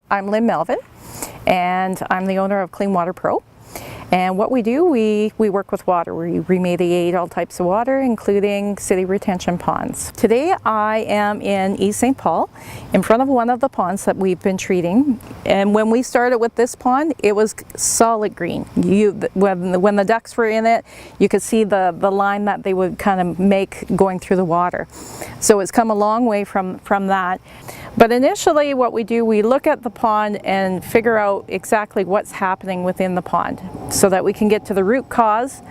I'm Lynn Melvin, and I'm the owner of Clean Water Pro. And what we do, we work with water. We remediate all types of water, including city retention ponds. Today I am in East St. Paul, in front of one of the ponds that we've been treating. And when we started with this pond, it was solid green. When the ducks were in it, you could see the line that they would kind of make going through the water. So it's come a long way from that. But initially what we do, we look at the pond and figure out exactly what's happening within the pond so that we can get to the root cause,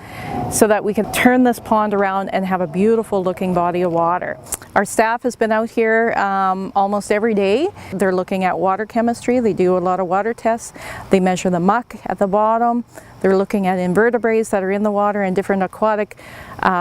so that we can turn this pond around and have a beautiful looking body of water. Our staff has been out here almost every day. They're looking at water chemistry. They do a lot of water tests. They measure the muck at the bottom. They're looking at invertebrates that are in the water and different aquatic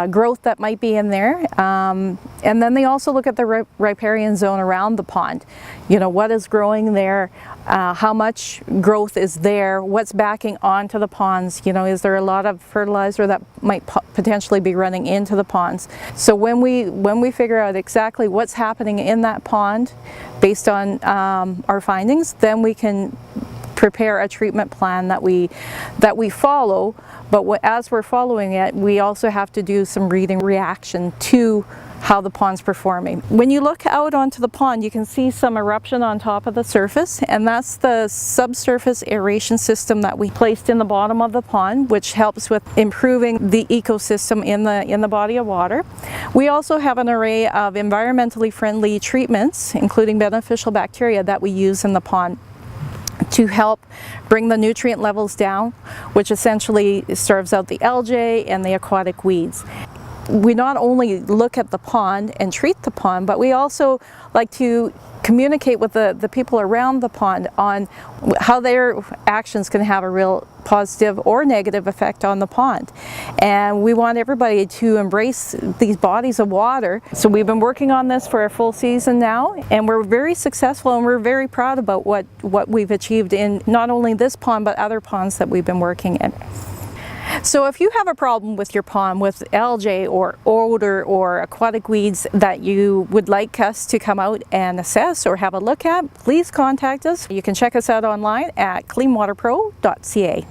growth that might be in there. And then they also look at the riparian zone around the pond. You know, what is growing there, how much growth is there, what's backing onto the ponds. You know, is there a lot of fertilizer that might potentially be running into the ponds? So when we figure out exactly what's happening in that pond based on our findings, then we can prepare a treatment plan that we follow. But as we're following it, we also have to do some reading reaction to how the pond's performing. When you look out onto the pond, you can see some eruption on top of the surface, and that's the subsurface aeration system that we placed in the bottom of the pond, which helps with improving the ecosystem in the body of water. We also have an array of environmentally friendly treatments, including beneficial bacteria, that we use in the pond to help bring the nutrient levels down, which essentially starves out the algae and the aquatic weeds. We not only look at the pond and treat the pond, but we also like to communicate with the people around the pond on how their actions can have a real positive or negative effect on the pond. And we want everybody to embrace these bodies of water. So we've been working on this for a full season now, and we're very successful, and we're very proud about what we've achieved in not only this pond but other ponds that we've been working in. So if you have a problem with your pond with algae or odor or aquatic weeds that you would like us to come out and assess or have a look at, please contact us. You can check us out online at cleanwaterpro.ca.